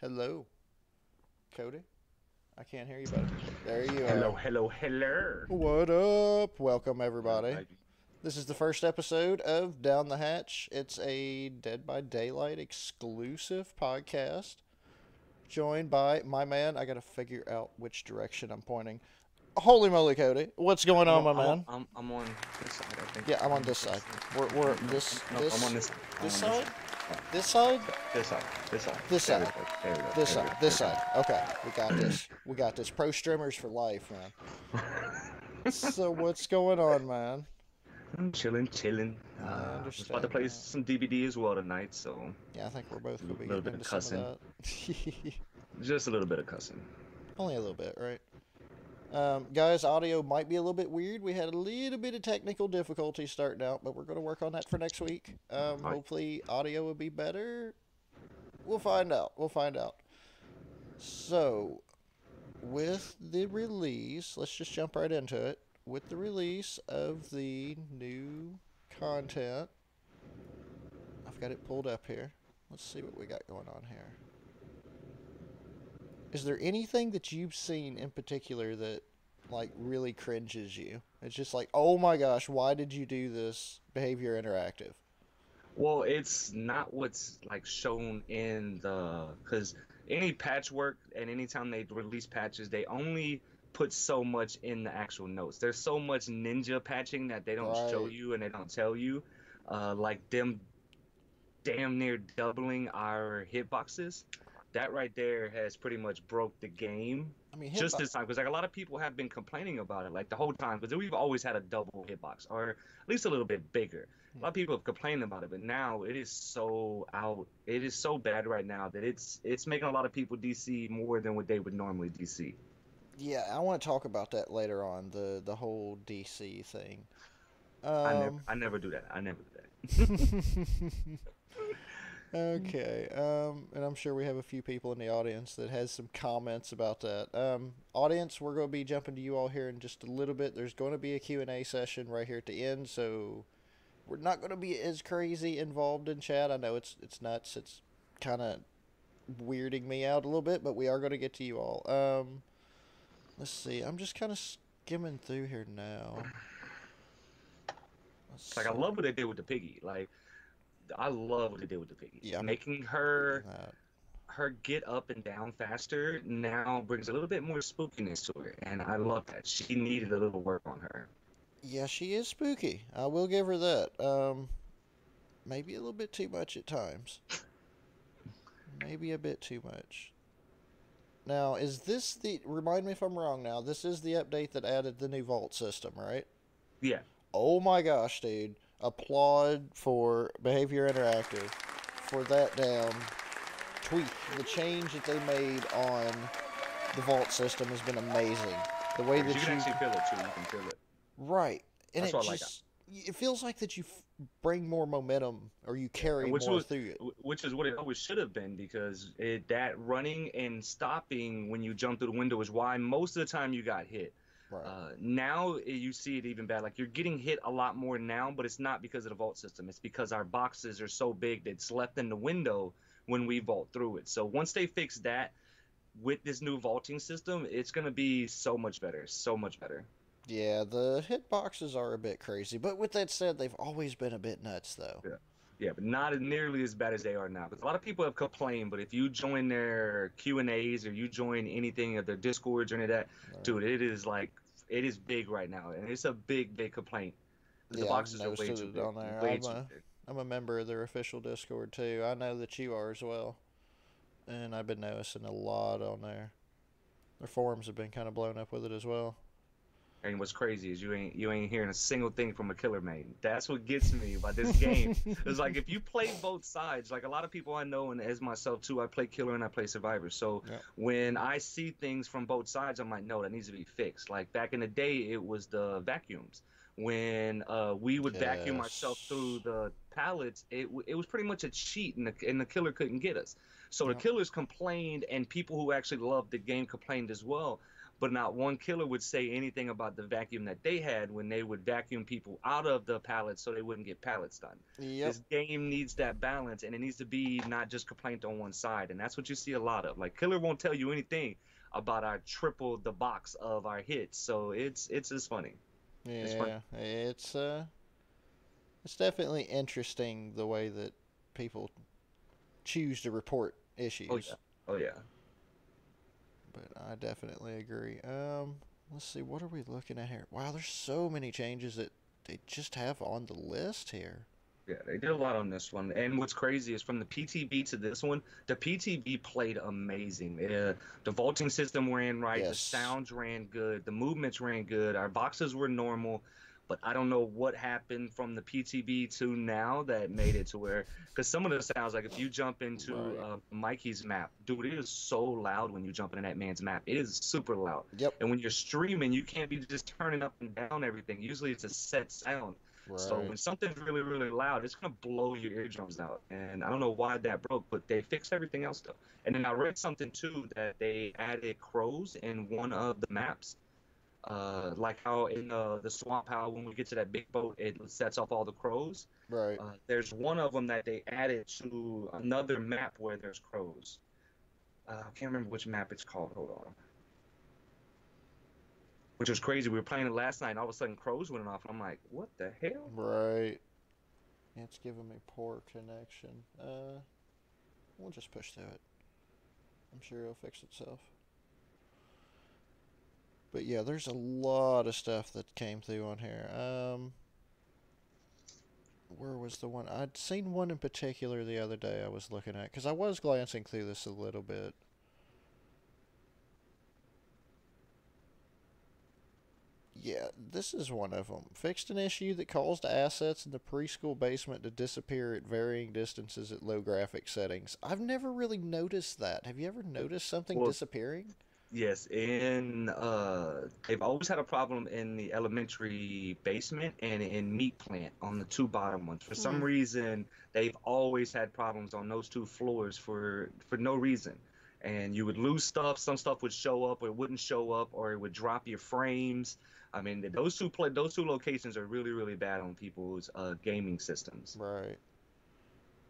Hello, Cody. I can't hear you, buddy. There you Hello, are. hello, hello. What up? Welcome, Well, everybody. This is the first episode of Down the Hatch. It's a Dead by Daylight exclusive podcast. Joined by my man. I gotta figure out which direction I'm pointing. Holy moly, Cody! What's going on, my man? I'm on this side, I think. Yeah, I'm on I'm this side. this We're No, this no, I'm on this this side. I'm this on this side. side. Oh, This side. this side. This side. This There we side. go. There we go. This There we side. go. This There side. Okay, we got this. We got this. Pro streamers for life, man. we go. So what's going on, man? I'm chilling, chilling. I I was about to understand play that. some DVD as well tonight, so Yeah, I think we're both gonna be a little getting bit of into some cussing. of that. Just a little bit of cussing. Only a little bit, right? Guys, audio might be a little bit weird. We had a little bit of technical difficulty starting out, but we're going to work on that for next week. All right. Hopefully, audio will be better. We'll find out. We'll find out. So, with the release, let's just jump right into it. With the release of the new content, I've got it pulled up here. Let's see what we got going on here. Is there anything that you've seen in particular that like really cringes you? It's just like, oh my gosh, why did you do this? Behavior interactive. Well, it's not what's like shown in the because any patchwork and anytime they release patches, they only put so much in the actual notes. There's so much ninja patching that they don't show Right. you and they don't tell you. Like them damn near doubling our hitboxes. That right there has pretty much broke the game I mean, hit. just this time because like a lot of people have been complaining about it like the whole time because we've always had a double hitbox or at least a little bit bigger. A lot of people have complained about it, but now it is so out. It is so bad right now that it's making a lot of people DC more than what they would normally DC. Yeah, I want to talk about that later on. The whole DC thing. I never Um. I never do that. I never do that. Okay. And I'm sure we have a few people in the audience that has some comments about that. Audience, we're going to be jumping to you all here in just a little bit. There's going to be a Q&A session right here at the end, so we're not going to be as crazy involved in chat. I know it's nuts. It's kind of weirding me out a little bit, but we are going to get to you all. Let's see. I'm just kind of skimming through here now. Let's Like I see. love what they did with the piggy. Like I love what they did with the piggy. Yeah, Making look her at that. her get up and down faster now brings a little bit more spookiness to her, and I love that. She needed a little work on her. Yeah, she is spooky. I will give her that. Maybe a little bit too much at times. Maybe a bit too much. Now, is this the? Remind me if I'm wrong. Now, this is the update that added the new vault system, right? Yeah, Oh my gosh, dude! Applaud for Behavior Interactive for that damn tweak. The change that they made on the vault system has been amazing. The way because you that can you actually feel it too. You can feel it. right, and That's it what I like. just it feels like that you bring more momentum or you Yeah, carry and more through it. which is what it always should have been because that running and stopping when you jump through the window is why most of the time you got hit. Right. Now you see it even bad. Like you're getting hit a lot more now, but it's not because of the vault system. It's because our boxes are so big that it's left in the window when we vault through it. So once they fix that with this new vaulting system, it's gonna be so much better, so much better. Yeah, the hitboxes are a bit crazy, but with that said, they've always been a bit nuts, though. Yeah. Yeah, but not nearly as bad as they are now. Because a lot of people have complained, but if you join their Q&As or you join anything of their Discords or any of that, Right. dude, it is like it is big right now, and it's a big, big complaint. Because the Yeah, I've boxes are noticed way too it big, on there. way too big. I'm a member of their official Discord too. I know that you are as well, and I've been noticing a lot on there. Their forums have been kind of blown up with it as well. And what's crazy is you ain't hearing a single thing from a killer main. That's what gets me about this game. It's like if you play both sides, like a lot of people I know, and as myself too, I play killer and I play survivor. So Yeah. when I see things from both sides, I'm like, no, that needs to be fixed. Like back in the day, it was the vacuums. When we would vacuum ourselves through Yes. the pallets, it was pretty much a cheat, and the killer couldn't get us. So the Yep. killers complained, and people who actually loved the game complained as well. but not one killer would say anything about the vacuum that they had when they would vacuum people out of the pallets so they wouldn't get pallets done. Yep. This game needs that balance, and it needs to be not just complaint on one side, and that's what you see a lot of. Like killer won't tell you anything about our triple the box of our hits, so it's just funny. It's funny. Yeah, it's definitely interesting the way that people choose to report Oh issues. yeah. Oh yeah. But I definitely agree. Let's see, what are we looking at here? Wow, there's so many changes that they just have on the list here. Yeah, they did a lot on this one. And what's crazy is from the PTB to this one, the PTB played amazing. The vaulting system ran right, the Yes. sounds ran good, the movements ran good, our boxes were normal. But I don't know what happened from the PTB to now that made it to where, because some of the sounds, like if you jump into Right. Mikey's map, dude, it is so loud when you jump into that man's map. It is super loud. Yep. And when you're streaming, you can't be just turning up and down everything. Usually it's a set sound. So Right. when something's really, really loud, it's gonna blow your eardrums out. And I don't know why that broke, but they fixed everything else though. And then I read something too that they added crows in one of the maps. Like how in the swamp, how when we get to that big boat, it sets off all the crows. Right. There's one of them that they added to another map where there's crows. I can't remember which map it's called. Hold on. Which was crazy. We were playing it last night, and all of a sudden crows went off, and I'm like, what the hell? Right. It's giving me poor connection. We'll just push through it. I'm sure it'll fix itself. But yeah, there's a lot of stuff that came through on here. Where was the one? I'd seen one in particular the other day I was looking at because I was glancing through this a little bit. Yeah, this is one of them. Fixed an issue that caused assets in the preschool basement to disappear at varying distances at low graphic settings. I've never really noticed that. Have you ever noticed something Well, disappearing? yes, they've always had a problem in the elementary basement and in meat plant on the two bottom ones. For some Hmm. reason, they've always had problems on those two floors for no reason. And you would lose stuff, some stuff would show up or it wouldn't show up, or it would drop your frames. I mean, those two locations are really, really bad on people's gaming systems. Right.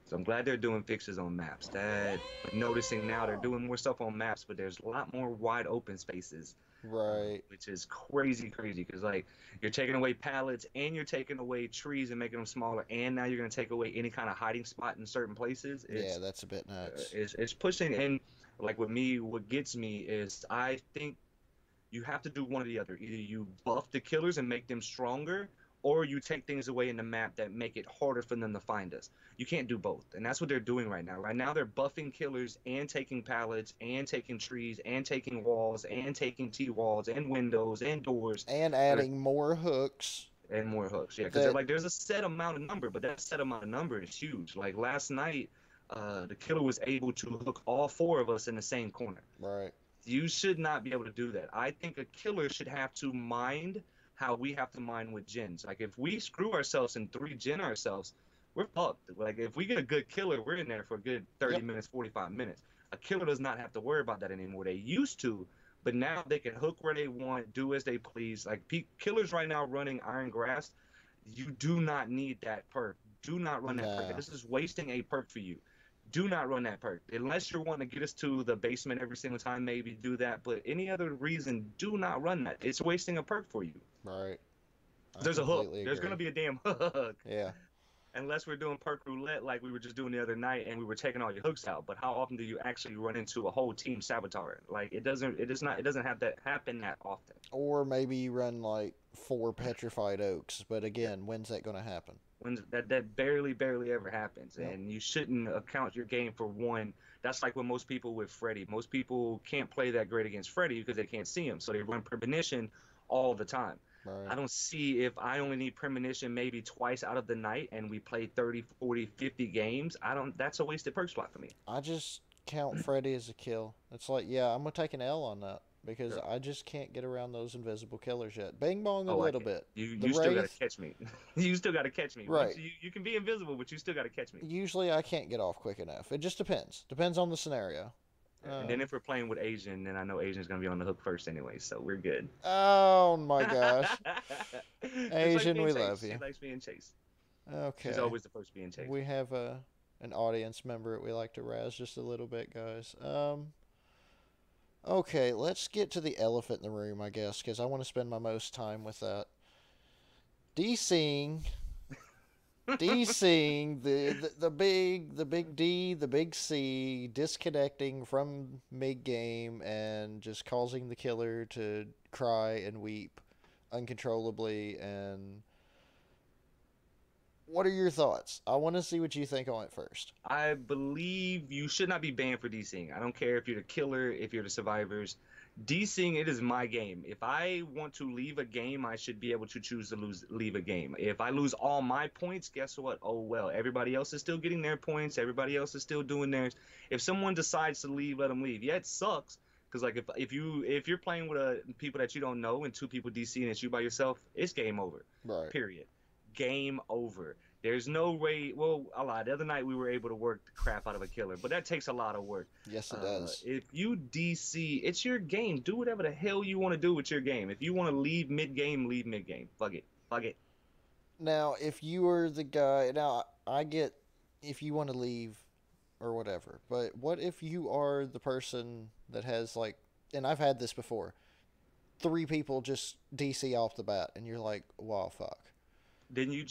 So I'm glad they're doing fixes on maps. That noticing now they're doing more stuff on maps, but there's a lot more wide open spaces, Right. which is crazy, crazy. Because like you're taking away pallets and you're taking away trees and making them smaller, and now you're gonna take away any kind of hiding spot in certain places. Yeah, that's a bit nuts. It's pushing. And like with me, what gets me is I think you have to do one or the other. Either you buff the killers and make them stronger, or you take things away in the map that make it harder for them to find us. You can't do both, and that's what they're doing right now. Right now, they're buffing killers and taking pallets and taking trees and taking walls and taking T-walls and windows and doors And adding more hooks and more hooks. Yeah, because they're that like, there's a set amount of number, but that set amount of number is huge. Like last night, the killer was able to hook all four of us in the same corner. right. You should not be able to do that. I think a killer should have to mind how we have to mind with gens. Like if we screw ourselves and three gen ourselves, we're fucked. Like if we get a good killer, we're in there for a good 30 Yep. minutes, 45 minutes. A killer does not have to worry about that anymore. They used to, but now they can hook where they want, do as they please. Like killers right now running Iron Grass, you do not need that perk. Do not run that perk. Nah. This is wasting a perk for you. Do not run that perk. Unless you're wanting to get us to the basement every single time, maybe do that. But any other reason, do not run that. It's wasting a perk for you. Right. I There's a hook. completely There's going to agree. be a damn hook. Yeah. Unless we're doing perk roulette like we were just doing the other night and we were taking all your hooks out. But how often do you actually run into a whole team saboteur? Like it doesn't have that happen that often. Or maybe you run like 4 petrified oaks, but again, when's that going to happen? When that barely ever happens, Yep. and you shouldn't account your game for one. That's like what most people with Freddy. Most people can't play that great against Freddy because they can't see him, so they run premonition all the time. I Right. don't see if I only need premonition maybe twice out of the night and we play 30, 40, 50 games. I don't That's a wasted perk slot for me. I just count Freddy as a kill. It's like, yeah, I'm going to take an L on that because Yeah. I just can't get around those invisible killers yet. Bing bong a Oh, I little can. bit. You The you still gotta Wraith, catch me. You still gotta catch me. right. You can be invisible, but you still gotta catch me. Usually I can't get off quick enough. It just depends. Depends on the scenario. And then Um, if we're playing with Asian, then I know Asian's gonna be on the hook first anyway, so we're good. oh my gosh. She likes Asian, being we love chased. She you. likes being chased. She's Okay. always the first being chased. We have an audience member that we like to razz just a little bit, guys. Okay, let's get to the elephant in the room, I guess, because I want to spend my most time with that. DCing, DCing the big D, the big C, disconnecting from mid game and just causing the killer to cry and weep uncontrollably. And what are your thoughts? I want to see what you think on it first. I believe you should not be banned for DCing. I don't care if you're the killer, if you're the survivors. DCing, it is my game. If I want to leave a game, I should be able to choose to leave a game. If I lose all my points, guess what? Oh well, everybody else is still getting their points. Everybody else is still doing theirs. If someone decides to leave, let them leave. Yeah, it sucks because like if you're playing with people that you don't know and two people DCing and it's you by yourself, it's game over. Right. Period. Game over. There's no way. Well, a lot. The other night we were able to work the crap out of a killer, but that takes a lot of work. Yes, it does. If you DC, it's your game. Do whatever the hell you want to do with your game. If you want to leave mid game, leave mid game. Fuck it. Fuck it. Now, if you were the guy, now I get if you want to leave or whatever, but what if you are the person that has like, and I've had this before, three people just DC off the bat, and you're like, wow, fuck. Then you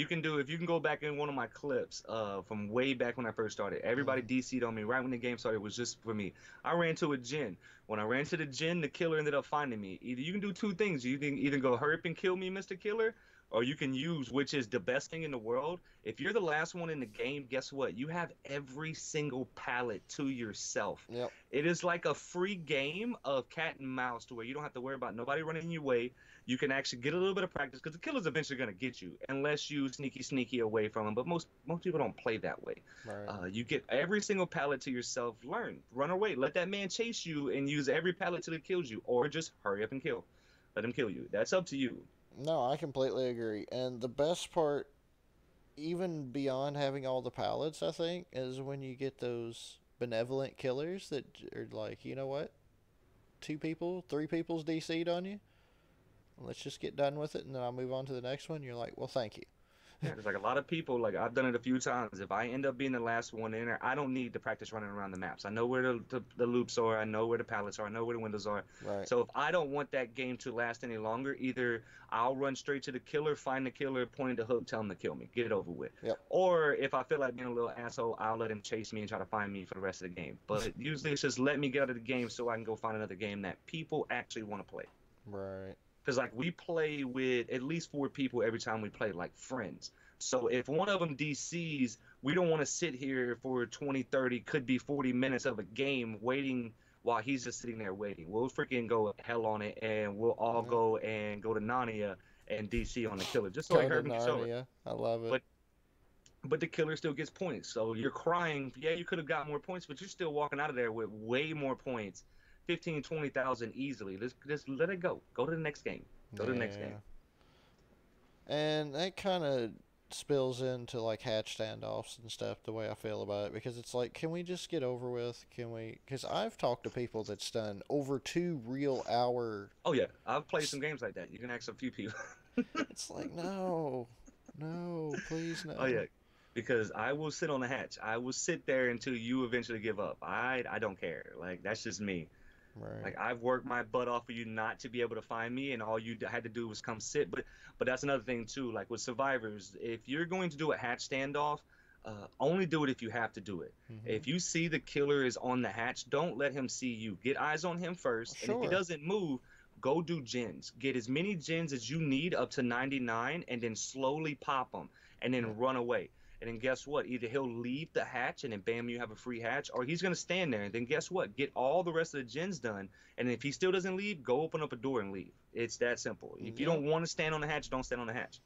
can do if you can go back in one of my clips from way back when I first started. Everybody Mm-hmm. DC'd on me right when the game started. It was just for me. I ran to a gen. When I ran to the gen, the killer ended up finding me. Either you can do two things. You can either go hurry up and kill me, Mr. Killer, or you can use, which is the best thing in the world. If you're the last one in the game, guess what? You have every single pallet to yourself. Yep. It is like a free game of cat and mouse to where you don't have to worry about nobody running in your way. You can actually get a little bit of practice because the killer's eventually going to get you unless you sneaky away from him. But most people don't play that way. Right. You get every single pallet to yourself. Learn, run away, let that man chase you, and use every pallet till he kills you, or just hurry up and kill. Let him kill you. That's up to you. No, I completely agree. And the best part, even beyond having all the pallets, I think, is when you get those benevolent killers that are like, you know what? Two people, three people's DC'd on you. Let's just get done with it, and then I'll move on to the next one. You're like, well, thank you. Yeah, there's like a lot of people, like I've done it a few times. If I end up being the last one in there, I don't need to practice running around the maps. I know where the loops are. I know where the pallets are. I know where the windows are. Right. So if I don't want that game to last any longer, either I'll run straight to the killer, find the killer, point the hook, tell him to kill me, get it over with. Yep. Or if I feel like being a little asshole, I'll let him chase me and try to find me for the rest of the game. But usually it's just let me get out of the game so I can go find another game that people actually want to play. Right. Because like we play with at least 4 people every time we play, like friends. So if one of them DCs, we don't want to sit here for 20, 30, could be 40 minutes of a game waiting while he's just sitting there waiting. We'll freaking go hell on it, and we'll all go to Narnia and DC on the killer, just so he heard me show it. Narnia. I love it. But the killer still gets points. So you're crying. Yeah, you could have got more points, but you're still walking out of there with way more points. 15, 20,000 easily. Just let it go. Go to the next game. Go to the next game. And that kind of spills into like hatch standoffs and stuff the way I feel about it, because it's like, can we just get over with? Can we? Because I've talked to people that's done over 2 real hour. Oh yeah, I've played some games like that. You can ask a few people. It's like, no, please no. Oh yeah, because I will sit on the hatch. I will sit there until you eventually give up. I don't care. Like that's just me. Right. Like I've worked my butt off for you not to be able to find me, and all you had to do was come sit. But that's another thing too. Like with survivors, if you're going to do a hatch standoff, only do it if you have to do it. Mm-hmm. If you see the killer is on the hatch, don't let him see you. Get eyes on him first, Sure. and if he doesn't move, go do gens. Get as many gens as you need up to 99, and then slowly pop them, and then run away. And then guess what? Either he'll leave the hatch and then bam, you have a free hatch, or he's going to stand there. And then guess what? Get all the rest of the gens done. And if he still doesn't leave, go open up a door and leave. It's that simple. If you don't want to stand on the hatch, don't stand on the hatch.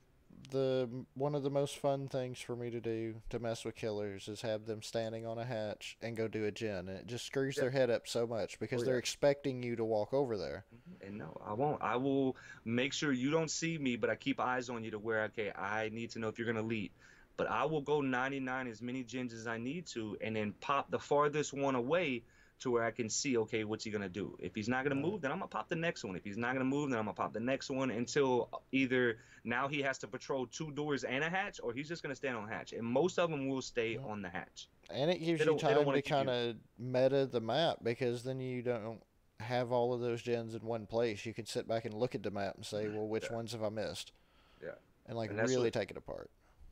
One of the most fun things for me to do to mess with killers is have them standing on a hatch and go do a gen. And it just screws their head up so much because they're expecting you to walk over there. And no, I won't. I will make sure you don't see me, but I keep eyes on you to where, okay, I need to know if you're going to leave. But I will go 99 as many gens as I need to, and then pop the farthest one away to where I can see, okay, what's he gonna do? If he's not gonna Right. move, then I'm gonna pop the next one. If he's not gonna move, then I'm gonna pop the next one until either now he has to patrol 2 doors and a hatch, or he's just gonna stand on hatch. And most of them will stay Yep. on the hatch. And it gives They you don't time want to to give kind you. of meta the map because then you don't have all of those gens in one place. You can sit back and look at the map and say, well, which Yeah, ones have I missed? yeah. And like And that's really what. take it apart.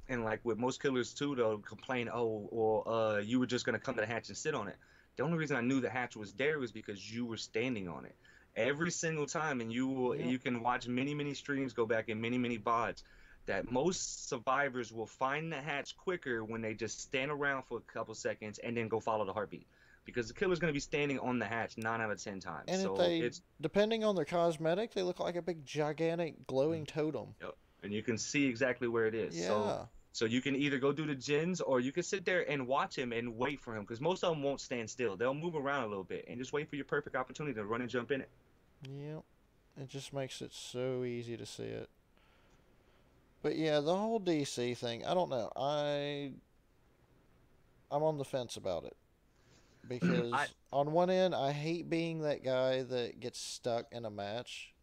And like with most killers too, they'll complain, oh, well, you were just gonna come to the hatch and sit on it. The only reason I knew the hatch was there was because you were standing on it every single time, and Yep. you can watch many streams, go back in many VODs, that most survivors will find the hatch quicker when they just stand around for a couple seconds and then go follow the heartbeat, because the killer's gonna be standing on the hatch 9 out of 10 times. And if So they, it's depending on their cosmetic, they look like a big, gigantic, glowing totem. Yep. And you can see exactly where it is. So Yeah. so you can either go do the gens or you can sit there and watch him and wait for him, because most of them won't stand still. They'll move around a little bit and just wait for your perfect opportunity to run and jump in it. Yep. It just makes it so easy to see it. But yeah, the whole DC thing, I don't know. I'm on the fence about it I because on one end, I hate being that guy that gets stuck in a match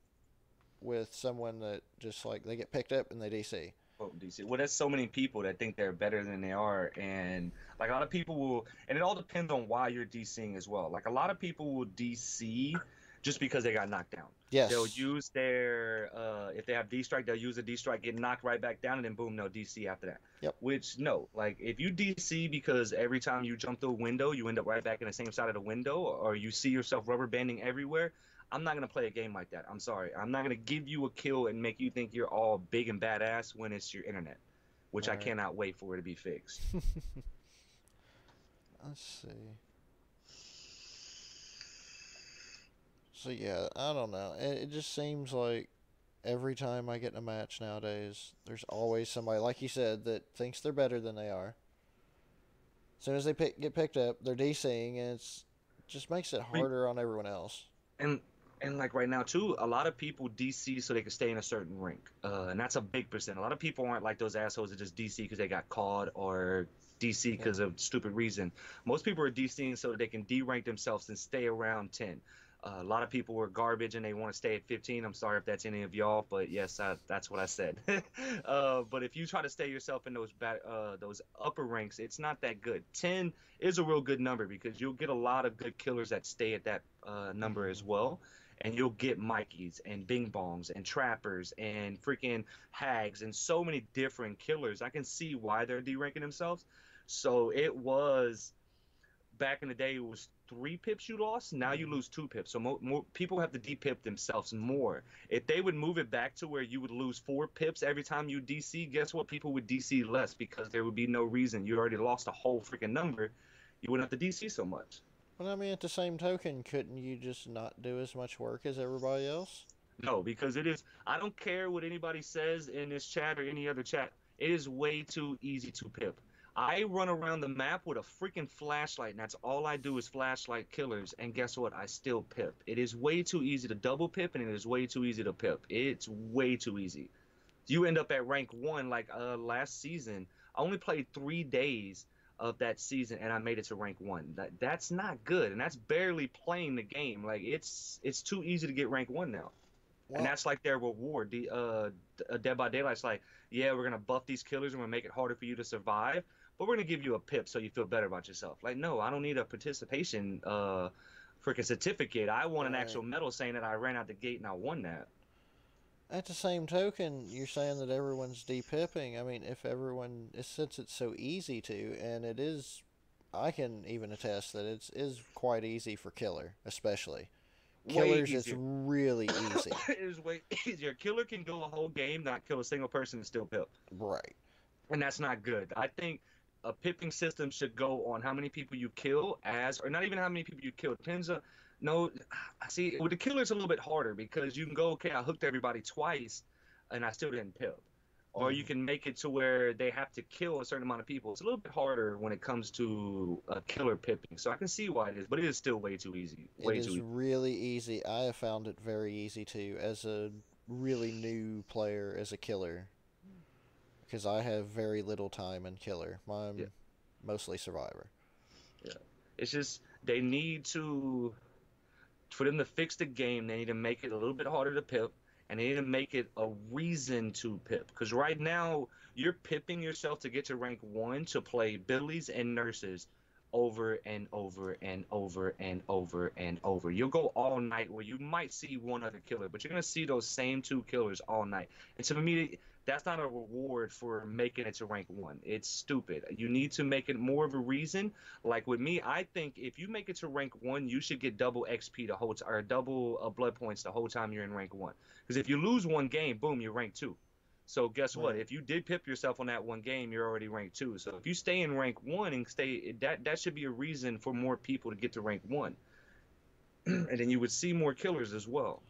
with someone that just like they get picked up and they DC. Oh, DC. Well, there's so many people that think they're better than they are, and like a lot of people will, and it all depends on why you're DCing as well. Like a lot of people will DC just because they got knocked down. They'll Yes. use their, if they have D strike, they'll use a D strike, get knocked right back down, and then boom, they'll DC after that. Yep. Which no, like if you DC because every time you jump through a window, you end up right back in the same side of the window, or you see yourself rubber banding everywhere, I'm not gonna play a game like that. I'm sorry. I'm not gonna give you a kill and make you think you're all big and badass when it's your internet, which All I right. cannot wait for it to be fixed. Let's see. So yeah, I don't know. It just seems like every time I get in a match nowadays, there's always somebody, like you said, that thinks they're better than they are. As soon as they get picked up, they're DCing, and it just makes it We harder on everyone else. and and like right now too, a lot of people DC so they can stay in a certain rank, and that's a big percent. A lot of people aren't like those assholes that just DC because they got caught or DC Yep. because of stupid reason. Most people are DCing so that they can D-rank themselves and stay around 10. A lot of people were garbage and they want to stay at 15. I'm sorry if that's any of y'all, but yes, that's what I said. But if you try to stay yourself in those upper ranks, it's not that good. 10 is a real good number because you'll get a lot of good killers that stay at that number as Hmm. well. And you'll get Mikeys and Bing Bongs and Trappers and freaking Hags and so many different killers. I can see why they're D-ranking themselves. So it was back in the day, it was 3 pips you lost. Now you Hmm. lose 2 pips. So more people have to D-pip themselves more. If they would move it back to where you would lose 4 pips every time you DC, guess what? People would DC less because there would be no reason. You already lost a whole freaking number. You wouldn't have to DC so much. But I mean, at the same token, couldn't you just not do as much work as everybody else? No, because it is. I don't care what anybody says in this chat or any other chat. It is way too easy to pip. I run around the map with a freaking flashlight, and that's all I do is flashlight killers. And guess what? I still pip. It is way too easy to double pip, and it is way too easy to pip. It's way too easy. You end up at rank 1 like last season. I only played 3 days of that season, and I made it to rank 1. That's not good, and that's barely playing the game. Like it's too easy to get rank 1 now, and Well, that's like their reward. Dead by Daylight's like, yeah, we're gonna buff these killers and we're gonna make it harder for you to survive, but we're gonna give you a pip so you feel better about yourself. Like, no, I don't need a participation freaking certificate. I want an right. actual medal saying that I ran out the gate and I won that. At the same token, you're saying that everyone's depipping. I mean, if everyone, since it's so easy to, and it is, I can even attest that it is quite easy for killer, especially Way killers. It's easier. really easy. It is way easier. Killer can go a whole game, not kill a single person, and still pip, Right. and that's not good. I think a pipping system should go on how many people you kill as, or not even how many people you kill. Depends on. No, see, with the killer it's a little bit harder because you can go, okay, I hooked everybody twice, and I still didn't pip. Or you Hmm. can make it to where they have to kill a certain amount of people. It's a little bit harder when it comes to a killer pipping. So I can see why it is, but it is still way too easy. It Way too is easy. really easy. I have found it very easy too, as a really new player as a killer, because I have very little time in killer. Yeah. I'm mostly survivor. Yeah. It's just They need to, for them to fix the game, they need to make it a little bit harder to pip, and they need to make it a reason to pip. Because right now, you're pipping yourself to get to rank one to play Billies and Nurses over and over and over and over and over. You'll go all night where you might see one other killer, but you're going to see those same two killers all night. And to me, that's not a reward for making it to rank one. It's stupid. You need to make it more of a reason. Like with me, I think if you make it to rank one, you should get double XP the whole time, or double blood points the whole time you're in rank one. Because if you lose one game, boom, you're rank two. So guess what? Right. If you did pip yourself on that one game, you're already rank two. So if you stay in rank one and stay, that should be a reason for more people to get to rank one, and then you would see more killers as well.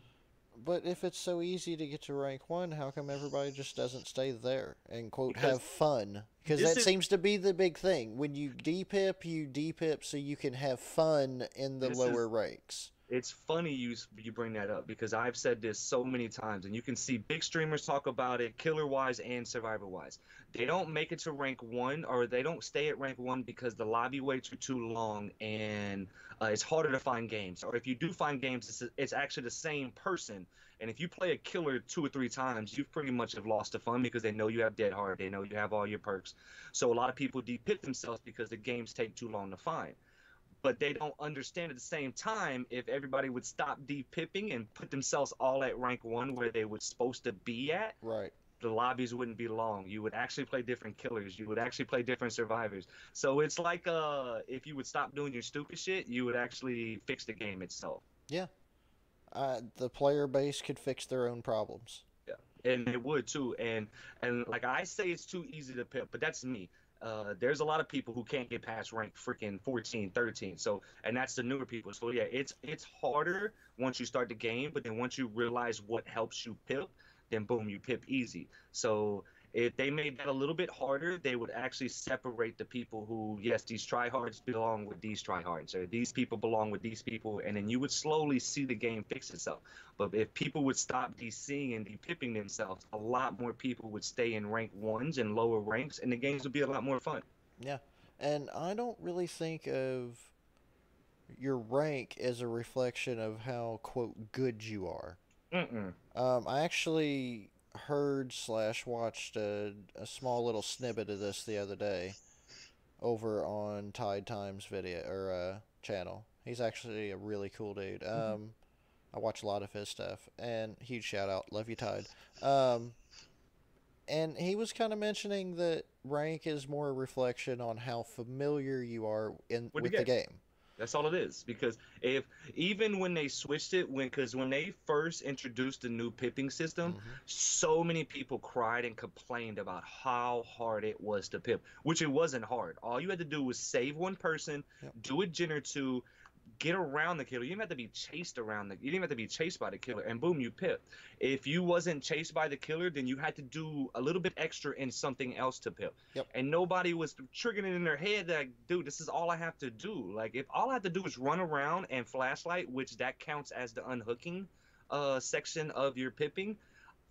But if it's so easy to get to rank one, how come everybody just doesn't stay there and quote Because have fun? Because this that is seems to be the big thing. When you depip so you can have fun in the this is lower ranks. it's funny you bring that up because I've said this so many times, and you can see big streamers talk about it, killer wise and survivor wise. They don't make it to rank one, or they don't stay at rank one because the lobby waits are too long, and it's harder to find games. Or if you do find games, it's actually the same person. And if you play a killer two or three times, you pretty much have lost the fun because they know you have dead hard, they know you have all your perks. So a lot of people depit themselves because the games take too long to find, but they don't understand at the same time if everybody would stop depipping and put themselves all at rank one where they were supposed to be at, Right. the lobbies wouldn't be long. You would actually play different killers. You would actually play different survivors. So it's like if you would stop doing your stupid shit, you would actually fix the game itself. Yeah. The player base could fix their own problems. Yeah, and it would too. And like I say, it's too easy to pip, but that's me. There's a lot of people who can't get past rank freaking 14, 13. So, and that's the newer people. So yeah, it's harder once you start the game, but then once you realize what helps you pip, then boom, you pip easy. So if they made that a little bit harder, they would actually separate the people who, yes, these tryhards belong with these tryhards, or these people belong with these people, and then you would slowly see the game fix itself. But if people would stop DCing and depipping themselves, a lot more people would stay in rank ones and lower ranks, and the games would be a lot more fun. Yeah. And I don't really think of your rank as a reflection of how quote good you are. Mm-mm. I actually heard slash watched a small little snippet of this the other day over on Tide Times video or channel. He's actually a really cool dude. I watch a lot of his stuff, and huge shout out, love you Tide. Um, and he was kind of mentioning that rank is more a reflection on how familiar you are in With the with the game. game. That's all it is. Because if even when they switched it, because when they first introduced the new pipping system, Hmm. so many people cried and complained about how hard it was to pip, which it wasn't hard. All you had to do was save one person, Yep. do a gen or two, get around the killer. You didn't have to be chased around you didn't have to be chased by the killer, and boom, you pip. If you wasn't chased by the killer, then you had to do a little bit extra in something else to pip. Yep. And nobody was triggering it in their head that, dude, this is all I have to do. Like, if all I have to do is run around and flashlight, which that counts as the unhooking section of your pipping,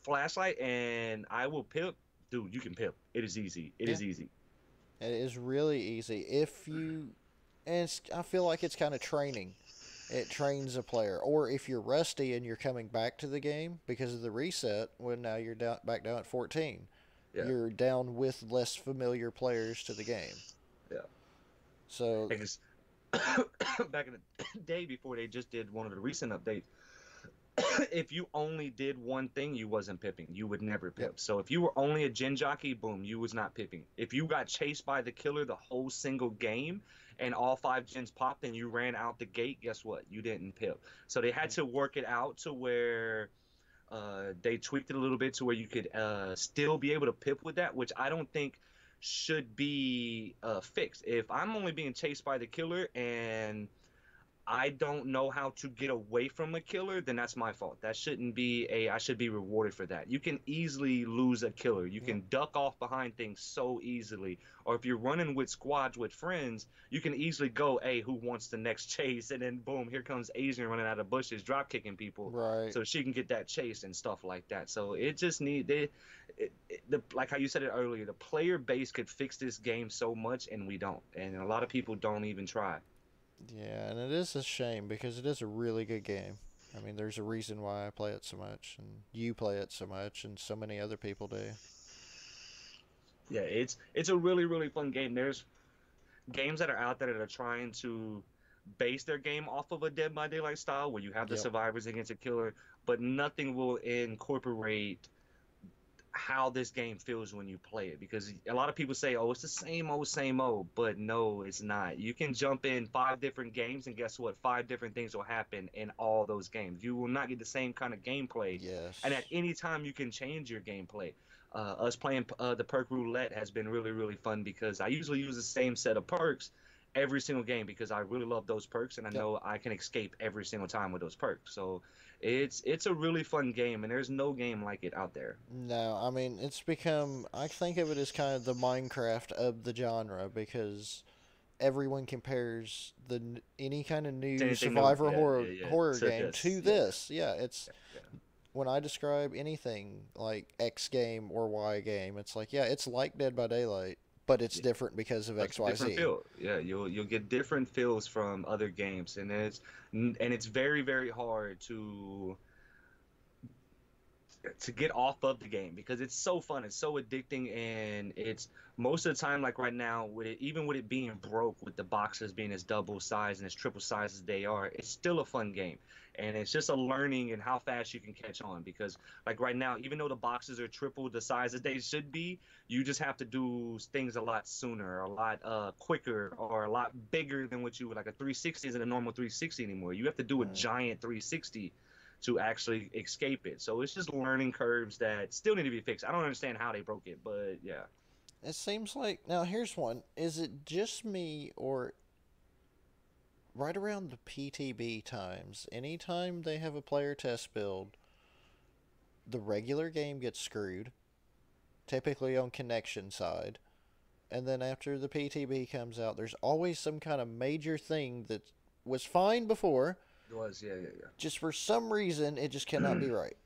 flashlight, and I will pip, dude, you can pip. It is easy. It Yeah. is easy. It is really easy if you, and I feel like it's kind of training. It trains a player. Or if you're rusty and you're coming back to the game because of the reset, when now you're down back down at 14, Yeah. you're down with less familiar players to the game. Yeah. So Because back in the day before they just did one of the recent updates, if you only did one thing, you wasn't pipping. You would never pip. Yep. So if you were only a gen jockey, boom, you was not pipping. If you got chased by the killer the whole single game and all five gens popped and you ran out the gate, guess what? You didn't pip. So they had to work it out to where they tweaked it a little bit to where you could still be able to pip with that, which I don't think should be fixed. If I'm only being chased by the killer and I don't know how to get away from a killer, then that's my fault. That shouldn't be I should be rewarded for that. You can easily lose a killer. You can duck off behind things so easily. Or if you're running with squads with friends, you can easily go, hey, who wants the next chase? And then boom, here comes Asian running out of bushes, drop kicking people. right. So she can get that chase and stuff like that. So it just like how you said it earlier, the player base could fix this game so much and we don't. And a lot of people don't even try. Yeah, and it is a shame because it is a really good game. I mean, there's a reason why I play it so much, and you play it so much, and so many other people do. Yeah, it's a really really fun game. There's games that are out there that are trying to base their game off of a Dead by Daylight style, where you have the Yep. survivors against a killer, but nothing will incorporate how this game feels when you play it, because a lot of people say, oh, it's the same old, but no, it's not. You can jump in 5 different games, and guess what, 5 different things will happen in all those games. You will not get the same kind of gameplay, and at Yes. any time you can change your gameplay. Us playing the perk roulette has been really really fun, because I usually use the same set of perks every single game, because I really love those perks, and I Yep. know I can escape every single time with those perks. So it's a really fun game, and there's no game like it out there. No, I mean it's become. I think of it as kind of the Minecraft of the genre because everyone compares any kind of new Anything new? survivor Yeah, horror yeah, yeah. horror To game this, to yeah, this. Yeah, it's yeah. when I describe anything like X game or Y game, it's like, yeah, it's like Dead by Daylight, but it's Yeah. different because of But it's X a Y different Z. feel. Yeah, you'll get different feels from other games, and it's very very hard to get off of the game, because it's so fun, it's so addicting, and it's most of the time, like right now, with it, even with it being broke, with the boxes being as double size and as triple size as they are, it's still a fun game. And it's just a learning and how fast you can catch on, because like right now, even though the boxes are triple the size that they should be, you just have to do things a lot sooner, a lot quicker, or a lot bigger than what you would. Like a 360 isn't a normal 360 anymore. You have to do a Right. giant 360 to actually escape it. So it's just learning curves that still need to be fixed. I don't understand how they broke it, but yeah. It seems like now here's one. Is it just me or right around the PTB times, anytime they have a player test build, the regular game gets screwed, typically on connection side. And then after the PTB comes out, there's always some kind of major thing that was fine before, It was, yeah, yeah, just for some reason it just cannot yeah. be right.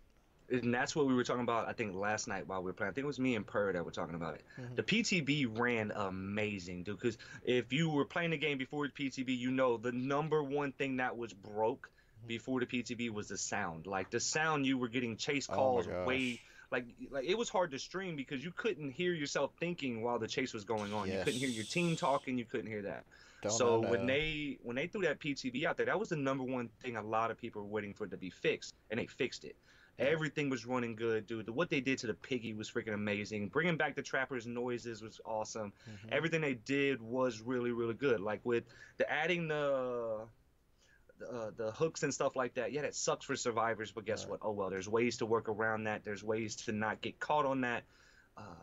And that's what we were talking about, I think, last night while we were playing. I think it was me and Purr that were talking about it. Mm-hmm. The PTB ran amazing, dude, because if you were playing the game before the PTB, you know the number one thing that was broke before the PTB was the sound. Like the sound, you were getting chase Oh my calls way, gosh. like it was hard to stream because you couldn't hear yourself thinking while the chase was going on. You couldn't hear your team Yes. talking, you couldn't hear that. Don't I So when know? they threw that PTB out there, that was the number one thing a lot of people were waiting for it to be fixed, and they fixed it. Yep. Everything was running good, dude. What they did to the piggy was freaking amazing. Bringing back the trappers' noises was awesome. Mm-hmm. Everything they did was really, really good. Like with the adding the hooks and stuff like that. Yeah, that sucks for survivors, but guess Right. what? Oh well, there's ways to work around that. There's ways to not get caught on that.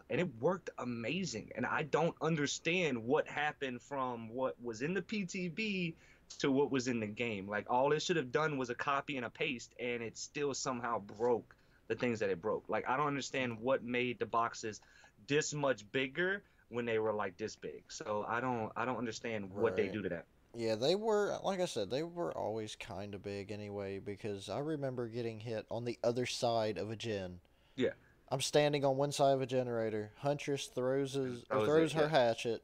And it worked amazing. And I don't understand what happened from what was in the PTB to what was in the game. Like all it should have done was a copy and a paste, and it still somehow broke the things that it broke. Like I don't understand what made the boxes this much bigger when they were like this big. So I don't understand what they Right. do to that. Yeah, they were, like I said, they were always kind of big anyway because I remember getting hit on the other side of a gen. Yeah, I'm standing on one side of a generator. Huntress that was it. throws her Yeah. hatchet,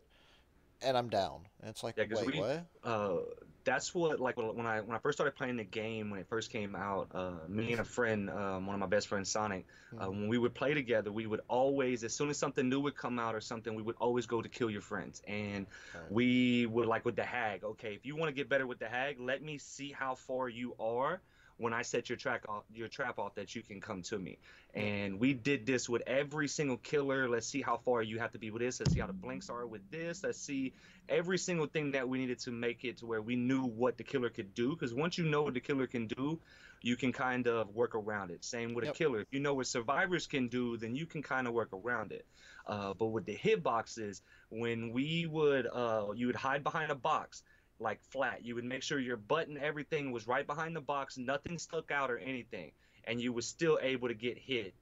and I'm down. And it's like, Yeah, because wait, we, what? uh, that's what like when I first started playing the game when it first came out. Me and a friend, one of my best friends, Sonic, Hmm. when we would play together, we would always, as soon as something new would come out or something, we would always go to kill your friends, and Right. we would like with the hag. Okay, if you want to get better with the hag, let me see how far you are. When I set your trap off, that you can come to me, Yep. and we did this with every single killer. Let's see how far you have to be with this. Let's see how the blinks are with this. Let's see every single thing that we needed to make it to where we knew what the killer could do. Because once you know what the killer can do, you can kind of work around it. Same with a Yep. killer. If you know what survivors can do, then you can kind of work around it. But with the hitboxes, when you would hide behind a box, like flat. You would make sure your button, everything was right behind the box, nothing stuck out or anything, and you was still able to get hit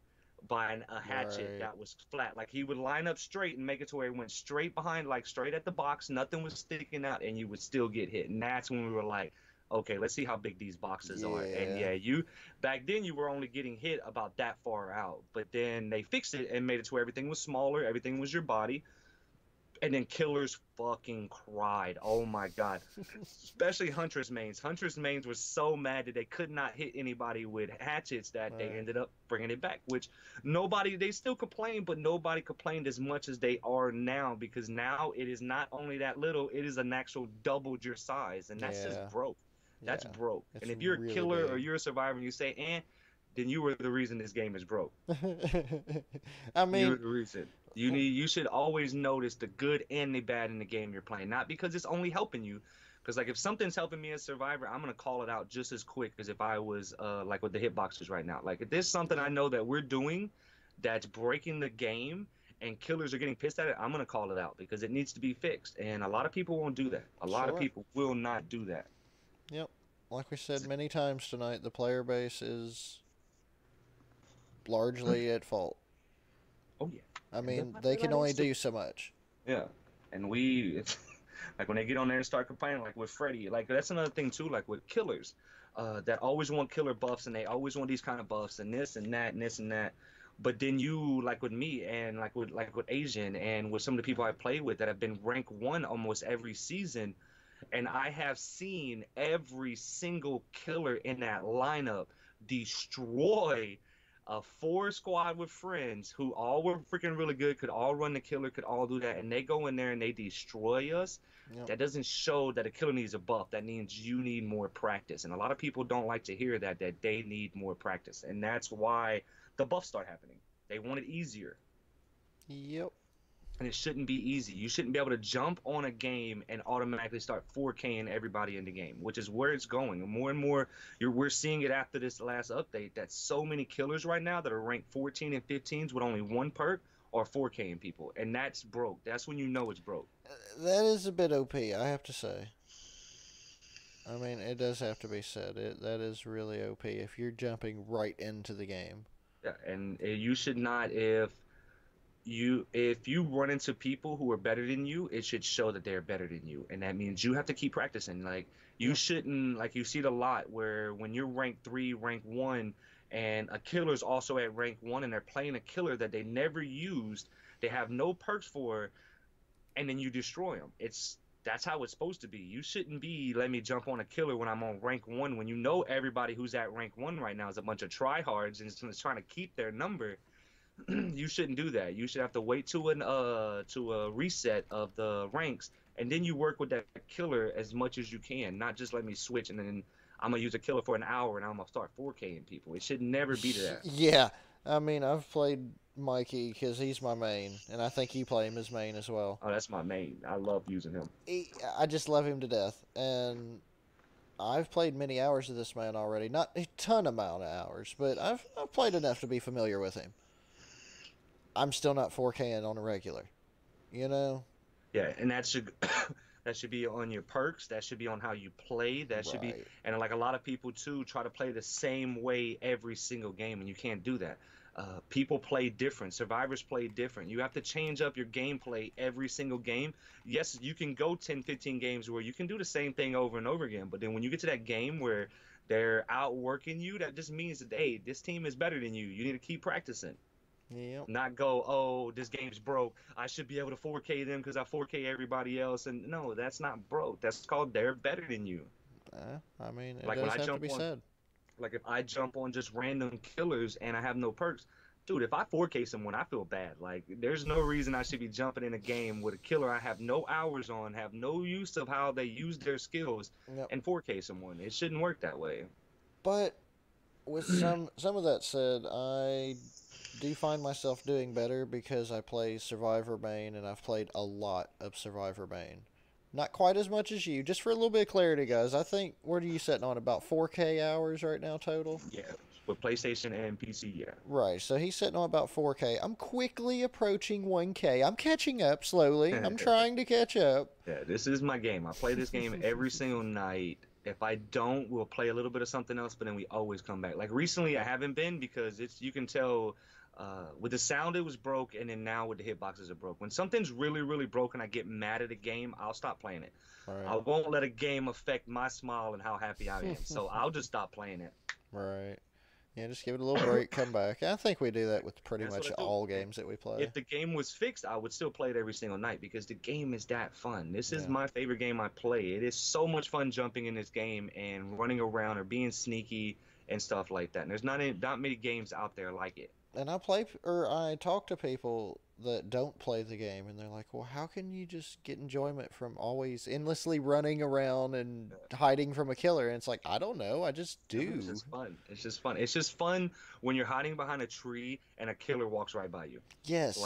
by a hatchet Right. that was flat. Like he would line up straight and make it to where it went straight behind, like straight at the box, nothing was sticking out, and you would still get hit. And that's when we were like, okay, let's see how big these boxes are. And Yeah. yeah, you back then you were only getting hit about that far out, but then they fixed it and made it to where everything was smaller, everything was your body, And then killers fucking cried. Oh my god. Especially Huntress mains. Huntress mains were so mad that they could not hit anybody with hatchets that they Right. ended up bringing it back. Which nobody, they still complain, but nobody complained as much as they are now, because now it is not only that little, it is an actual doubled your size, and that's just Yeah. broke. That's Yeah. broke. And It's if you're a really killer or big. you're a survivor and you say, then you were the reason this game is broke. I You're mean, the reason. You should always notice the good and the bad in the game you're playing, not because it's only helping you. Because like if something's helping me as survivor, I'm gonna call it out just as quick as if I was like with the hitboxes right now. Like if there's something I yep, know that we're doing that's breaking the game and killers are getting pissed at it, I'm gonna call it out because it needs to be fixed. And a lot of people won't do that. A lot of sure. people will not do that. Yep. Like we said many times tonight, the player base is largely at fault. Oh yeah, I and mean, they can only do so much. yeah, and like when they get on there and start complaining, like with Freddy, like that's another thing too, like with killers, that always want killer buffs and they always want these kind of buffs and this and that and this and that. But then you like with me and like with Asian and with some of the people I play with that have been rank one almost every season, and I have seen every single killer in that lineup destroy a four squad with friends who all were freaking really good, could all run the killer, could all do that, and they go in there and they destroy us. Yep. That doesn't show that a killer needs a buff. That means you need more practice. And a lot of people don't like to hear that they need more practice. And that's why the buffs start happening. They want it easier, Yep. and it shouldn't be easy. You shouldn't be able to jump on a game and automatically start 4King everybody in the game, which is where it's going. More and more, we're seeing it after this last update that so many killers right now that are ranked 14 and 15s with only one perk are 4King people, and that's broke. That's when you know it's broke. That is a bit OP, I have to say. I mean, it does have to be said. That is really OP if you're jumping right into the game. Yeah, and you should not if you run into people who are better than you, it should show that they're better than you, and that means you have to keep practicing. Like you Yep. shouldn't, like you see it a lot where when you're rank 3, rank 1, and a killer's also at rank 1 and they're playing a killer that they never used, they have no perks for, and then you destroy them. That's how it's supposed to be. You shouldn't be let me jump on a killer when I'm on rank 1 when you know everybody who's at rank 1 right now is a bunch of tryhards and is trying to keep their number. You shouldn't do that. You should have to wait to a reset of the ranks, and then you work with that killer as much as you can. Not just let me switch and then I'm gonna use a killer for an hour and I'm gonna start 4King people. It should never be to that. Yeah. I mean, I've played Mikey because he's my main, and I think you play him as main as well. Oh, that's my main. I love using him. I just love him to death, and I've played many hours of this man already. Not a ton amount of hours, but I've played enough to be familiar with him. I'm still not 4King on a regular. You know? Yeah, and that should that should be on your perks. That should be on how you play. That should be, Right. and like a lot of people too try to play the same way every single game, and you can't do that. People play different. Survivors play different. You have to change up your gameplay every single game. Yes, you can go 10, 15 games where you can do the same thing over and over again, but then when you get to that game where they're outworking you, that just means that, hey, this team is better than you. You need to keep practicing. Yep. Not go, oh, this game's broke. I should be able to 4K them because I 4K everybody else. And no, that's not broke. That's called they're better than you. I mean, it Like when does I have to jump be on, said. like if I jump on just random killers and I have no perks, dude, if I 4K someone, I feel bad. Like there's no reason I should be jumping in a game with a killer I have no hours on, have no use of how they use their skills, Yep. and 4K someone. It shouldn't work that way. But with some of that said, I do find myself doing better because I play Survivor main, and I've played a lot of Survivor main. Not quite as much as you. Just for a little bit of clarity, guys, I think, what are you setting on? About 4K hours right now total? Yeah, with PlayStation and PC, yeah. Right, so he's sitting on about 4K. I'm quickly approaching 1K. I'm catching up slowly. I'm trying to catch up. Yeah, this is my game. I play this game every single night. If I don't, we'll play a little bit of something else, but then we always come back. Like recently, I haven't been because you can tell with the sound it was broke, and then now with the hitboxes are broke. When something's really, really broken, I get mad at a game. I'll stop playing it. I Right. won't let a game affect my smile and how happy I am. So I'll just stop playing it. Right. Yeah, just give it a little break, come back. I think we do that with pretty That's what much I do. all games that we play. If the game was fixed, I would still play it every single night because the game is that fun. This is Yeah. my favorite game I play. It is so much fun jumping in this game and running around or being sneaky and stuff like that. And there's not many games out there like it. And I talk to people that don't play the game, and they're like, "Well, how can you just get enjoyment from always endlessly running around and hiding from a killer?" And it's like, I don't know, I just It's do. just fun. It's just fun. It's just fun when you're hiding behind a tree and a killer walks right by you. Yes.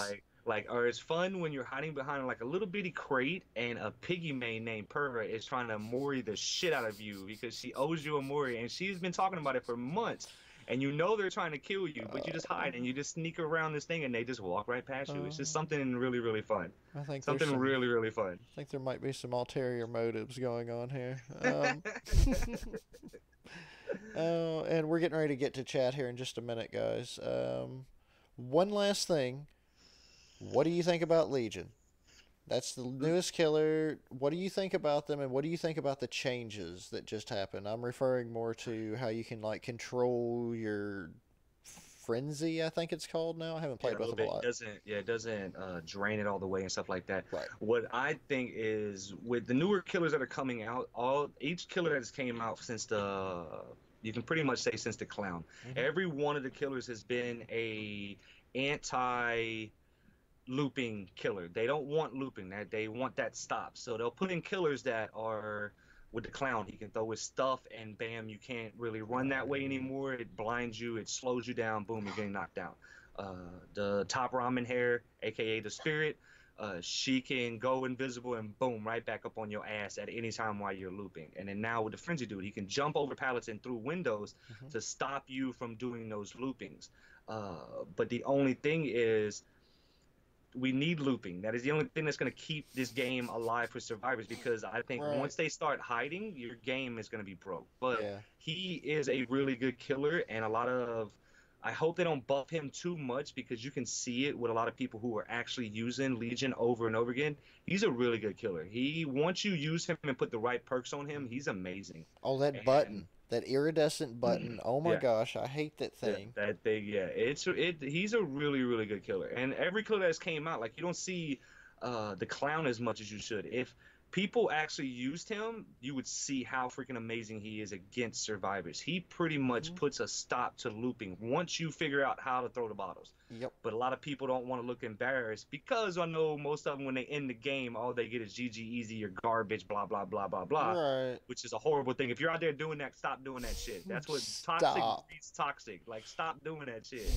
Or it's fun when you're hiding behind like a little bitty crate and a piggy maid named Perra is trying to mori the shit out of you because she owes you a mori and she's been talking about it for months. And you know they're trying to kill you, but you just hide and you just sneak around this thing and they just walk right past you. It's just Uh, something really, really fun. I think there's Something some. really, really fun. I think there might be some ulterior motives going on here. Oh, and we're getting ready to get to chat here in just a minute, guys. One last thing. What do you think about Legion? That's the newest killer. What do you think about them, and what do you think about the changes that just happened? I'm referring more to how you can like control your frenzy. I think it's called now. I haven't Yeah, played a with little them a bit. lot. It doesn't drain it all the way and stuff like that. Right. What I think is with the newer killers that are coming out, all each killer that has came out since the you can pretty much say since the clown. Hmm. Every one of the killers has been a anti looping killer. They don't want looping. That they want that stop. So they'll put in killers that are with the clown. He can throw his stuff and bam, you can't really run that way anymore. It blinds you. It slows you down. Boom, you're getting knocked down. The top ramen hair, aka the spirit, she can go invisible and boom, right back up on your ass at any time while you're looping. And then now with the frenzy dude, he can jump over pallets and through windows Hmm. to stop you from doing those loopings. But the only thing is we need looping. That is the only thing that's going to keep this game alive for survivors because I think Right. once they start hiding, your game is going to be broke. But Yeah. he is a really good killer, and a lot of I hope they don't buff him too much because you can see it with a lot of people who are actually using Legion over and over again. He's a really good killer. He once you use him and put the right perks on him, he's amazing. Oh, that And button, that iridescent button. Oh my yeah, gosh, I hate that yeah, thing. that thing, yeah. He's a really, really good killer. And every killer that's came out, like you don't see the clown as much as you should. If people actually used him, you would see how freaking amazing he is against survivors. He pretty much Hmm. puts a stop to looping once you figure out how to throw the bottles. Yep. But a lot of people don't want to look embarrassed because I know most of them when they end the game, all they get is GG easy or garbage, blah blah blah blah blah, Right. which is a horrible thing. If you're out there doing that, stop doing that shit. That's what toxic Stop. breeds toxic. Like stop doing that shit.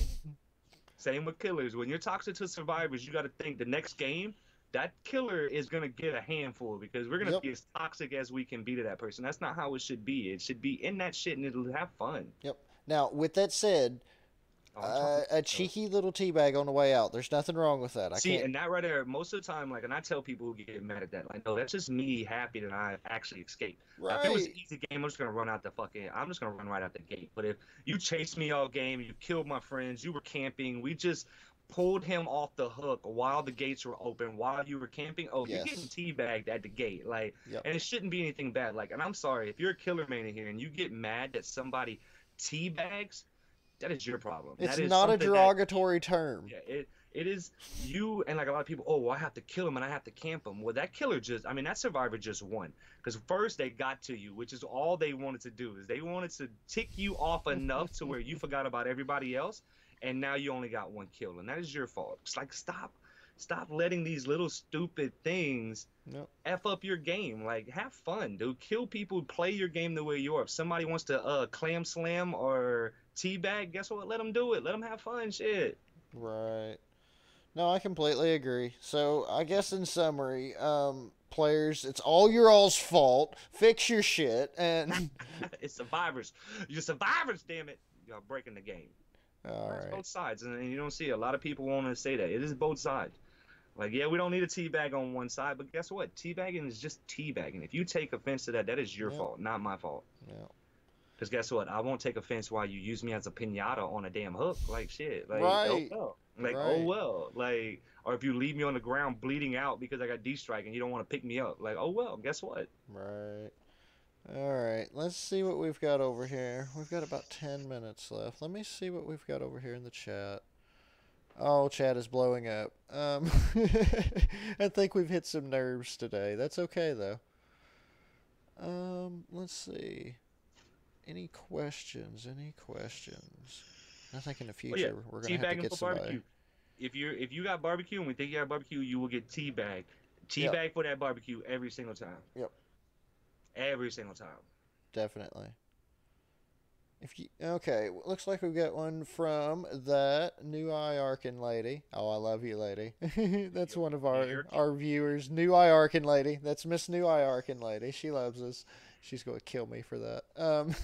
Same with killers. When you're toxic to survivors, you got to think the next game, that killer is gonna get a handful because we're gonna Yep. be as toxic as we can be to that person. That's not how it should be. It should be in that shit and it'll have fun. Yep. Now, with that said, Oh, I'm talking. a cheeky little teabag on the way out. There's nothing wrong with that. I See, can't. and that right there, most of the time, like, and I tell people who get mad at that, like, no, that's just me happy that I actually escaped. If it was an Right. easy game, I'm just gonna run out the fucking, I'm just gonna run right out the gate. But if you chased me all game, you killed my friends, you were camping, we just pulled him off the hook while the gates were open, while you were camping. Oh, you're getting Yes. teabagged at the gate, like, Yep. and it shouldn't be anything bad. Like, and I'm sorry if you're a killer man in here and you get mad that somebody teabags, that is your problem. It's That is not a something that derogatory term. yeah, it is you and like a lot of people. Oh, well, I have to kill him and I have to camp him. Well, that killer just, I mean, that survivor just won because first they got to you, which is all they wanted to do is they wanted to tick you off enough to where you forgot about everybody else, and now you only got one kill, and that is your fault. It's like stop letting these little stupid things Yep. f up your game. Like have fun, dude. Kill people. Play your game the way you are. If somebody wants to clam slam or teabag, guess what? Let them do it. Let them have fun. Shit. Right. No, I completely agree. So I guess in summary, players, it's all your all's fault. Fix your shit, and It's survivors. You're survivors, damn it. You're breaking the game. all That's right. both sides, and you don't see it. A lot of people want to say that. It is both sides. Like, yeah, we don't need a teabag on one side, but guess what? Teabagging is just teabagging. If you take offense to that, that is your Yep. fault, not my fault. Yep. Because guess what? I won't take offense while you use me as a pinata on a damn hook. Like, shit. Like, Right. oh well. Like, oh Right. well. Like, or if you leave me on the ground bleeding out because I got D-strike and you don't want to pick me up. Like, oh well, guess what? Right. All right, let's see what we've got over here. We've got about 10 minutes left. Let me see what we've got over here in the chat. Oh, chat is blowing up. I think we've hit some nerves today. That's okay though. Let's see. Any questions? Any questions? I think in the Oh yeah, future we're gonna have to teabagging get for somebody. barbecue. If you got barbecue and we think you got barbecue, you will get teabag. Yep. Teabag for that barbecue every single time. Yep. Every single time. Definitely. If you okay, looks like we've got one from that new eye arcing lady. Oh, I love you, lady. That's one of our viewers. New eye arcing lady. That's Miss New eye arcing lady. She loves us. She's going to kill me for that.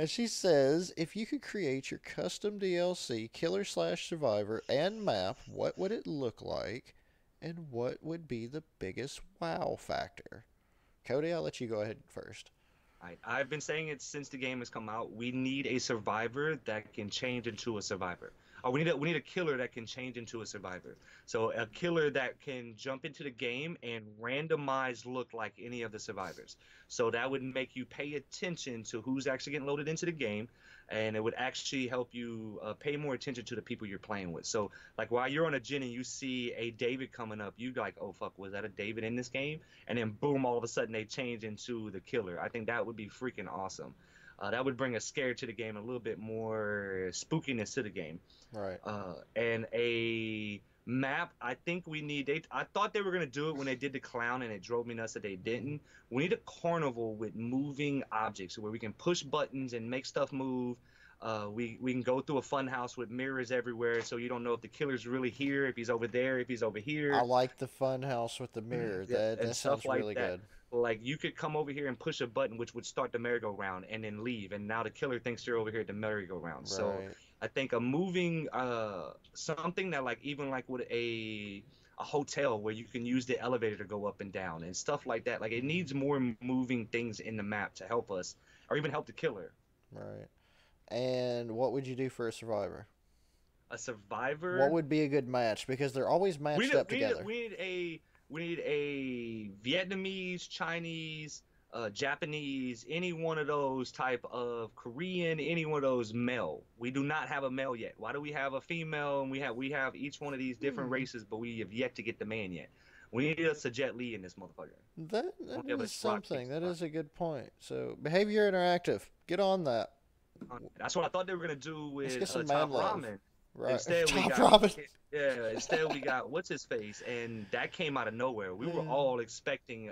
She says, if you could create your custom DLC, Killer slash Survivor, and map, what would it look like, and what would be the biggest wow factor? Cody, I'll let you go ahead first. I've been saying it since the game has come out. We need a survivor that can change into a survivor. Or we need a killer that can change into a survivor. So a killer that can jump into the game and randomize look like any of the survivors. So that would make you pay attention to who's actually getting loaded into the game, and it would actually help you pay more attention to the people you're playing with. So like while you're on a gen and you see a David coming up, you like, oh fuck, was that a David in this game? And then boom, all of a sudden they change into the killer. I think that would be freaking awesome. That would bring a scare to the game, a little bit more spookiness to the game. Right. And a map, I think we need. I thought they were gonna do it when they did the clown, and it drove me nuts that they didn't. We need a carnival with moving objects where we can push buttons and make stuff move. We can go through a fun house with mirrors everywhere, so you don't know if the killer's really here, if he's over there, if he's over here. I like the fun house with the mirror. Yeah, That and sounds stuff like really that. good. Like you could come over here and push a button, which would start the merry-go-round, and then leave. And now the killer thinks you're over here at the merry-go-round. So Right. I think a moving something that like even like with a hotel where you can use the elevator to go up and down and stuff like that. Like it needs more moving things in the map to help us, or even help the killer. Right. And what would you do for a survivor? A What survivor. would be a good match? Because they're always We matched need up together. we need a Vietnamese, Chinese, Japanese, any one of those type of Korean, any one of those male. We do not have a male yet. Why do we have a female? And we have each one of these different races, but we have yet to get the man yet. We need us a Jet Li in this motherfucker. That Give is us rock something. kicks. That is a good point. So, Behavior Interactive, get on that. That's what I thought they were gonna do Let's with get some Top man love. Ramen. Right. Instead, we Top got Robin. yeah. Instead, we got what's his face, and that came out of nowhere. We were all expecting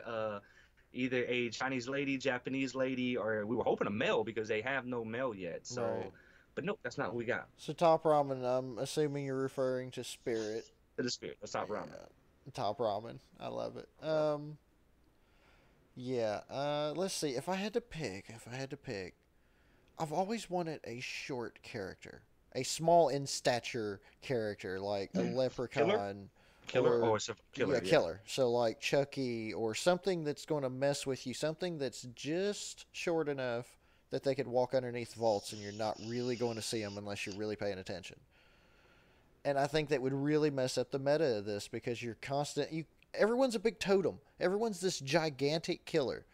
either a Chinese lady, Japanese lady, or we were hoping a male because they have no male yet. So, Right. but nope, that's not what we got. So, Top Ramen, I'm assuming you're referring to Spirit. To the spirit, that's Top Ramen. Top Ramen. I love it. Yeah. Let's see. If I had to pick, I've always wanted a short character, a small in stature character, like a leprechaun, Killer or or killer? yeah, killer. So like Chucky or something that's going to mess with you, something that's just short enough that they could walk underneath vaults and you're not really going to see them unless you're really paying attention. And I think that would really mess up the meta of this because you're constant. Everyone's a big totem. Everyone's this gigantic killer.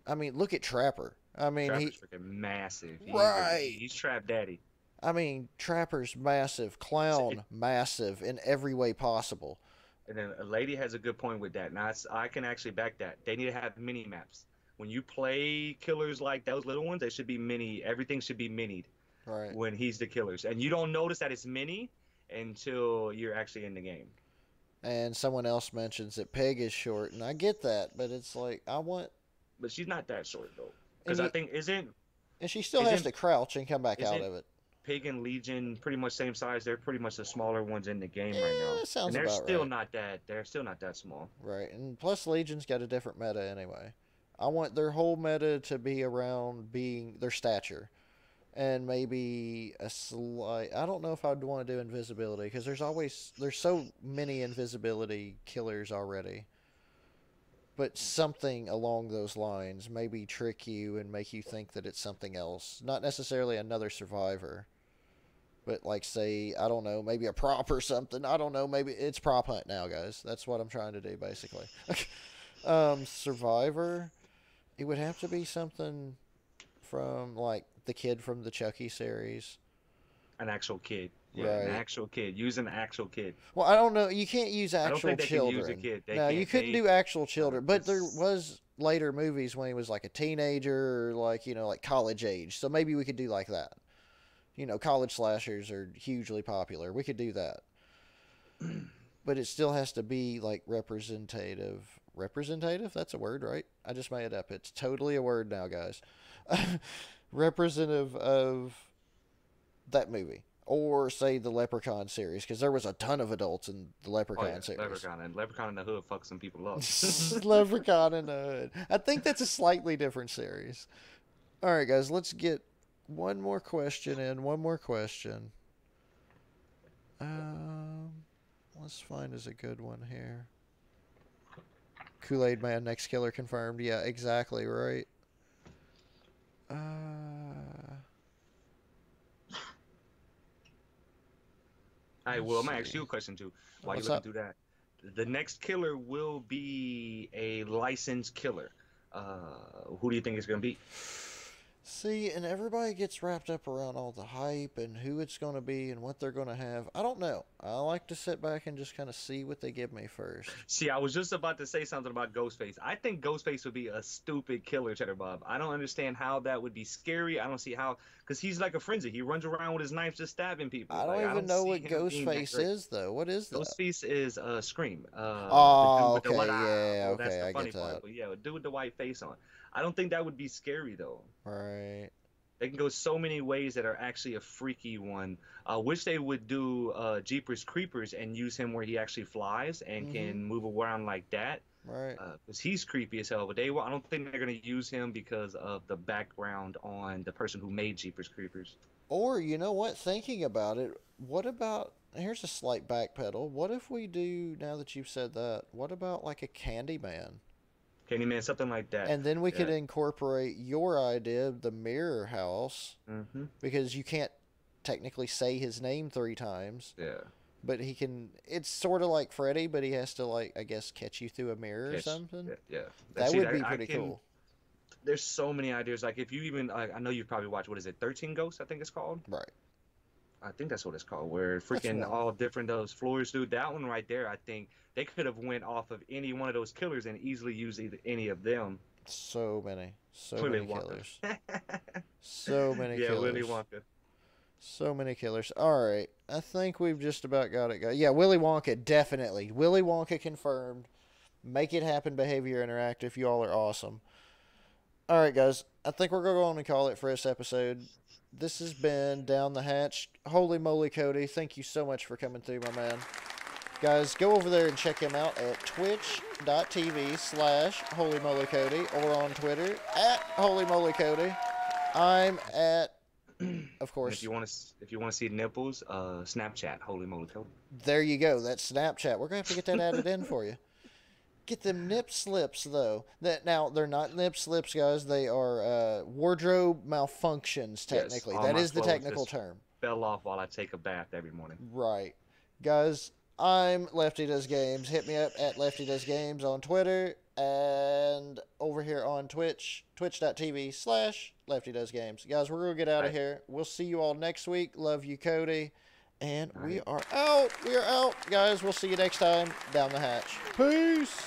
I mean, look at Trapper. I mean, Trapper's freaking massive. Right. He's Trap Daddy. I mean, Trapper's massive, Clown massive in every way possible. And then a lady has a good point with that. Now I can actually back that. They need to have mini maps. When you play killers like those little ones, they should be mini. Everything should be minied Right. when he's the killers, and you don't notice that it's mini until you're actually in the game. And someone else mentions that Peg is short, and I get that, but it's like I want. But she's not that short though, because And I think and she still has isn't- to crouch and come back out isn't of it. Pig and Legion pretty much same size. They're pretty much the smaller ones in the game right Yeah, now, that sounds and they're about still right. not that. They're still not that small. Right, and plus Legion's got a different meta anyway. I want their whole meta to be around being their stature, and maybe a slight. I don't know if I'd want to do invisibility because there's so many invisibility killers already. But something along those lines maybe trick you and make you think that it's something else, not necessarily another survivor. But like say, I don't know, maybe a prop or something. I don't know, maybe it's prop hunt now, guys. That's what I'm trying to do basically. Survivor. It would have to be something from like the kid from the Chucky series. An actual kid. Yeah, an Right. actual kid. Use an actual kid. Well, I don't know. You can't use I don't actual think they can use a children. kid. They No, you can't. couldn't They do actual children. But there because was later movies when he was like a teenager or like, like college age. So maybe we could do like that. College slashers are hugely popular. We could do that. But it still has to be like representative. Representative? That's a word, right? I just made it up. It's totally a word now, guys. Representative of that movie. Or say the Leprechaun series, because there was a ton of adults in the oh Leprechaun yeah, series. Leprechaun in the Hood fucks some people up. Leprechaun in the Hood. I think that's a slightly different series. All right, guys, let's get one more question in. One more question. Um, let's find us a good one here. Kool-Aid Man, next killer confirmed. Yeah, exactly right. Uh, I let's will. I'm gonna ask you see. a question too. While you're What's looking up? through that, the next killer will be a licensed killer. Who do you think it's gonna be? See, and everybody gets wrapped up around all the hype and who it's going to be and what they're going to have. I don't know. I like to sit back and just kind of see what they give me first. See, I was just about to say something about Ghostface. I think Ghostface would be a stupid killer, Cheddar Bob. I don't understand how that would be scary. I don't see how, because he's like a frenzy. He runs around with his knife just stabbing people. I Like don't I even don't know see what him being that Ghostface great. is, though. What is that? Ghostface is Scream. The dude Oh, with the what? okay. Yeah, Well, that's okay. the I get funny part. that. But yeah, a dude with the white face on. I don't think that would be scary though. Right. They can go so many ways that are actually a freaky one. Wish they would do Jeepers Creepers and use him where he actually flies and Mm-hmm. can move around like that. Right. Because he's creepy as hell. But I don't think they're gonna use him because of the background on the person who made Jeepers Creepers. Or, you know what? Thinking about it, what about. Here's a slight backpedal. What if we do, now that you've said that, what about like a Candyman? Candyman, something like that. And then we could Yeah. incorporate your idea of the mirror house Hmm. because you can't technically say his name 3 times, Yeah. but he can. It's sort of like Freddy, but he has to like I guess catch you through a mirror or Yes. something. Yeah. Yeah. That See, would be I pretty can. cool. There's so many ideas. Like if you even, I know you've probably watched, what is it, 13 Ghosts? I think it's called. Right. I think that's what it's called. Where That's freaking one. all different those floors, dude. That one right there, I think they could have went off of any one of those killers and easily used either any of them. So many. So Willy many Wonka. killers. So many Yeah, Willy killers. Wonka. So many killers. All right. I think we've just about got it, guys. Yeah, Willy Wonka, definitely. Willy Wonka confirmed. Make it happen, Behavior Interactive. You all are awesome. All right, guys. I think we're going to go on and call it for this episode. This has been Down the Hatch. Holy moly, Cody. Thank you so much for coming through, my man. Guys, go over there and check him out at twitch.tv/holymollycody or on Twitter at holymollycody. I'm at, of And course, if you want to see nipples, Snapchat, holy moly, Cody. there you go. That's Snapchat. We're going to have to get that added in for you. Get them nip slips, though. Now, they're not nip slips, guys. They are wardrobe malfunctions, technically. Yes, all That my is the clothes technical just term. fell off while I take a bath every morning. Right. Guys, I'm Lefty Does Games. Hit me up at Lefty Does Games on Twitter and over here on Twitch, twitch.tv/Lefty Does Games. Guys, we're going to get out of here. We'll see you all next week. Love you, Cody. And we are out. We are out. Guys, we'll see you next time. Down the hatch. Peace.